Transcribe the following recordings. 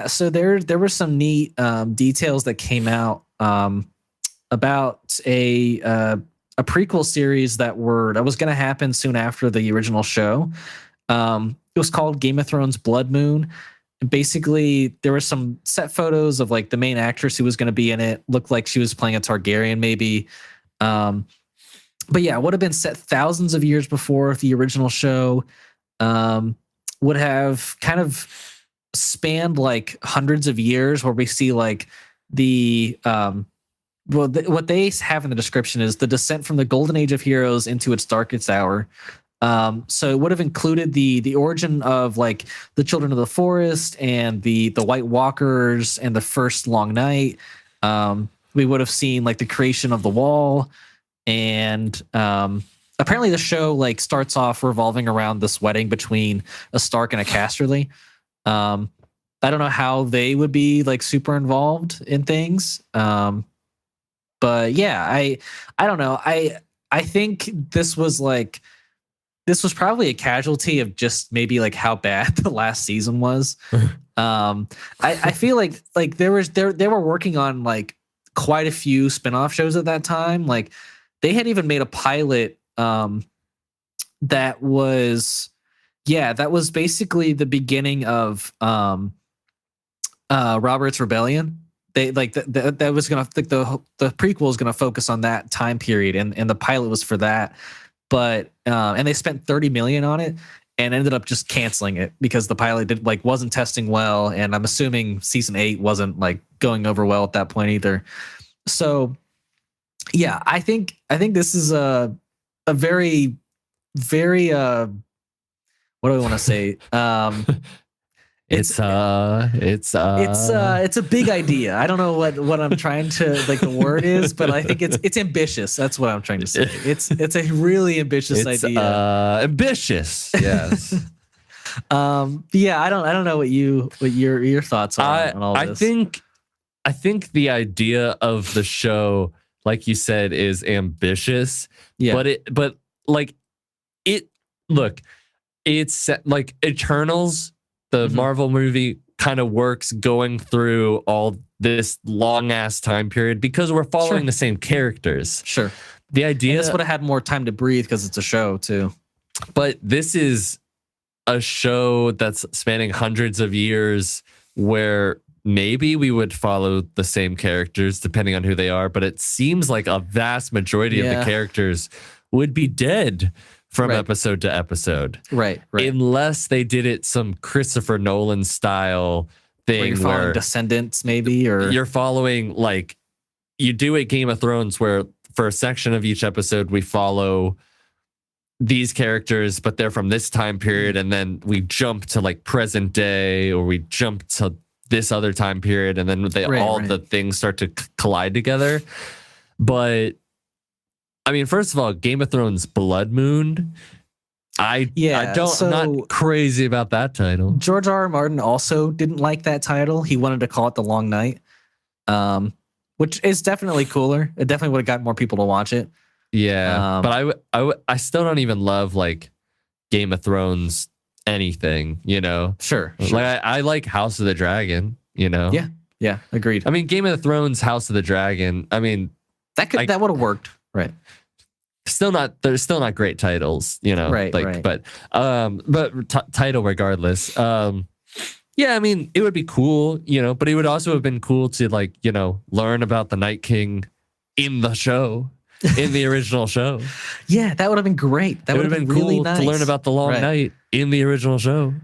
So there were some neat details that came out about a prequel series that was going to happen soon after the original show. It was called Game of Thrones Blood Moon. Basically, there were some set photos of like the main actress who was going to be in it. Looked like she was playing a Targaryen, maybe. But yeah, it would have been set thousands of years before the original show. Would have kind of spanned like hundreds of years, where we see like what they have in the description is the descent from the golden age of heroes into its darkest hour. So it would have included the origin of like the Children of the Forest and the White Walkers and the First Long Night. We would have seen like the creation of the Wall, and apparently the show like starts off revolving around this wedding between a Stark and a Casterly. I don't know how they would be like super involved in things. But yeah, I don't know. I think this was probably a casualty of just maybe like how bad the last season was. I feel like they were working on like quite a few spinoff shows at that time. Like they had even made a pilot that was basically the beginning of Robert's Rebellion. They like that was gonna the prequel was gonna focus on that time period, and the pilot was for that. But and they spent $30 million on it and ended up just canceling it because the pilot wasn't testing well, and I'm assuming season 8 wasn't like going over well at that point either. So yeah, I think this is a very, very what do I want to say? It's a big idea. I don't know what I'm trying to like the word is, but I think it's ambitious. That's what I'm trying to say. It's a really ambitious idea. Ambitious, yes. Yeah, I don't know what your thoughts are on all this. I think the idea of the show, like you said, is ambitious. Yeah. It's like Eternals. The Marvel movie kind of works going through all this long ass time period because we're following the same characters. Sure. The idea this would have had more time to breathe because it's a show too. But this is a show that's spanning hundreds of years where maybe we would follow the same characters depending on who they are. But it seems like a vast majority of the characters would be dead from episode to episode. Right. Unless they did it some Christopher Nolan style thing where you're following descendants maybe, or you're following like you do at Game of Thrones where for a section of each episode we follow these characters, but they're from this time period, and then we jump to like present day, or we jump to this other time period, and then the things start to collide together. But I mean, first of all, Game of Thrones Blood Moon. I'm not crazy about that title. George R.R. Martin also didn't like that title. He wanted to call it The Long Night, which is definitely cooler. It definitely would have got more people to watch it. Yeah, but I still don't even love like Game of Thrones anything, you know? Sure. Like I like House of the Dragon, you know? Yeah, agreed. I mean, Game of Thrones, House of the Dragon. I mean, that would have worked. Right. They're still not great titles, you know. Right. But title regardless. Yeah, I mean, it would be cool, you know, but it would also have been cool to like, you know, learn about the Night King in the show, in the original show. Yeah, that would have been great. That would have been really cool nice to learn about the Long Night in the original show.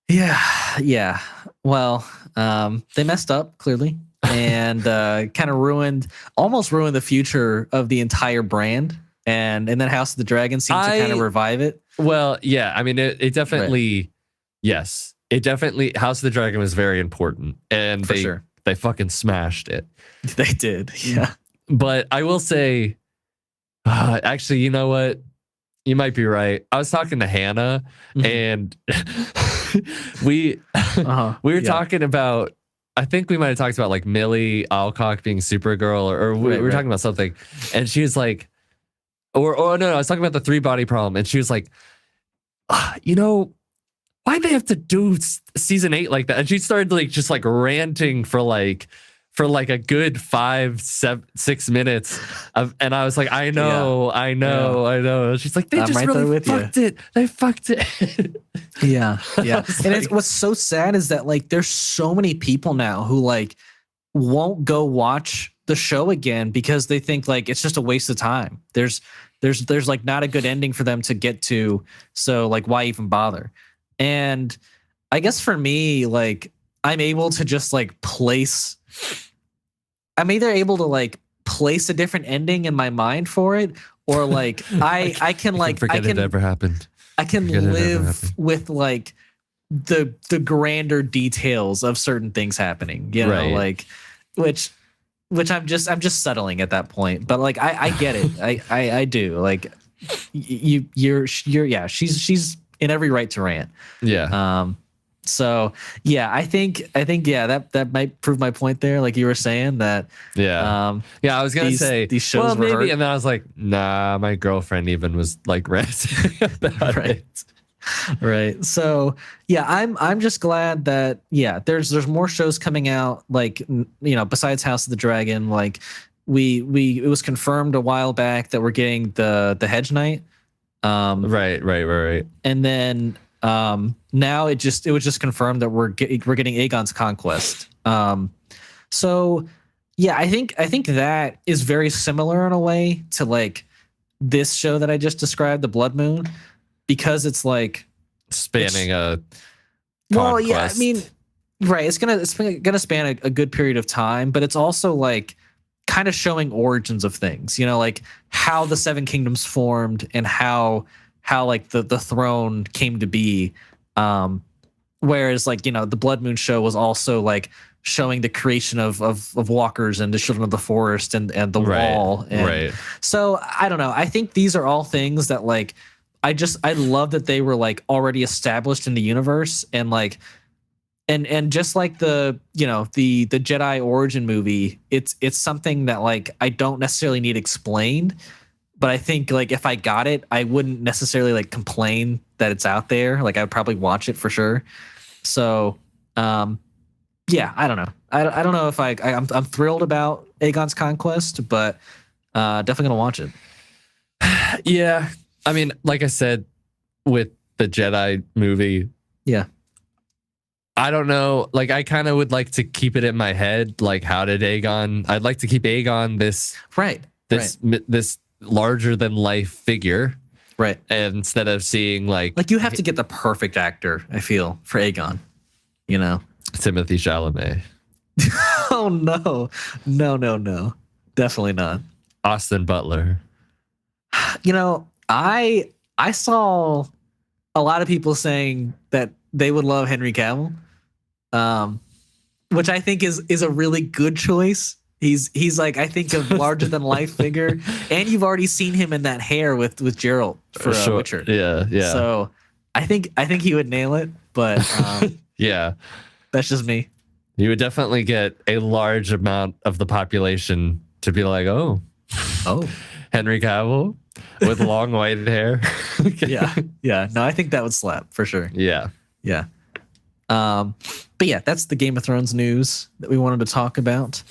Yeah. Well, they messed up clearly. And kind of almost ruined the future of the entire brand. And then House of the Dragon seemed to kind of revive it. Well, yeah, I mean, it definitely, yes, it definitely, House of the Dragon was very important. And they fucking smashed it. They did, yeah. But I will say, actually, you know what? You might be right. I was talking to Hannah, and we were talking about, I think we might have talked about like Millie Alcock being Supergirl, or we were talking about something, and she was like, no, I was talking about the 3-body problem, and she was like, you know, why'd they have to do season 8 like that? And she started like just like ranting for like a good 5-6 minutes and I was like, I know. She's like, they I'm just right there really with you. fucked it. They fucked it. Yeah. And like, what's so sad is that like there's so many people now who like won't go watch the show again because they think like it's just a waste of time. There's like not a good ending for them to get to, so like why even bother? And I guess for me, like I'm able to just like I'm either able to like place a different ending in my mind for it, or like I can like forget it ever happened. I can live with like the grander details of certain things happening, you know, Right. like which I'm just settling at that point. But like I get it. I do. Like you're yeah, she's in every right to rant. Yeah. So yeah, I think yeah, that might prove my point there. Like you were saying that. Yeah. I was gonna say these shows well, were maybe, hurt. and then I was like, nah, my girlfriend even was like ranting about Right. it. Right. So yeah, I'm just glad that there's more shows coming out, like besides House of the Dragon. Like it was confirmed a while back that we're getting the Hedge Knight. Right. And then now it was just confirmed that we're getting Aegon's Conquest. So yeah, I think that is very similar in a way to like this show that I just described, the Blood Moon, because it's like spanning a well, yeah, I conquest. mean, right, it's gonna span a good period of time, but it's also like kind of showing origins of things, like how the Seven Kingdoms formed and how like the throne came to be. Whereas like the Blood Moon show was also like showing the creation of walkers and the Children of the Forest and the wall. And right. so I don't know. I think these are all things that like I love that they were like already established in the universe, and like and just like the the Jedi origin movie, it's something that like I don't necessarily need explained, but I think like if I got it, I wouldn't necessarily like complain that it's out there. Like I'd probably watch it for sure. So yeah, I don't know. I don't know if I'm thrilled about Aegon's Conquest, but definitely gonna watch it. Yeah. I mean, like I said, with the Jedi movie, Yeah. I don't know. Like, I kind of would like to keep it in my head. Like, how did Aegon? I'd like to keep Aegon this larger than life figure, right? And instead of seeing like you have to get the perfect actor, I feel, for Aegon. Timothy Chalamet. Oh no, definitely not. Austin Butler. I saw a lot of people saying that they would love Henry Cavill, which I think is a really good choice. He's like, I think, a larger than life figure, and you've already seen him in that hair with Geralt for Witcher. Yeah. So I think he would nail it, but yeah, that's just me. You would definitely get a large amount of the population to be like, oh, Henry Cavill with long white hair. Yeah. No, I think that would slap for sure. Yeah. But yeah, that's the Game of Thrones news that we wanted to talk about.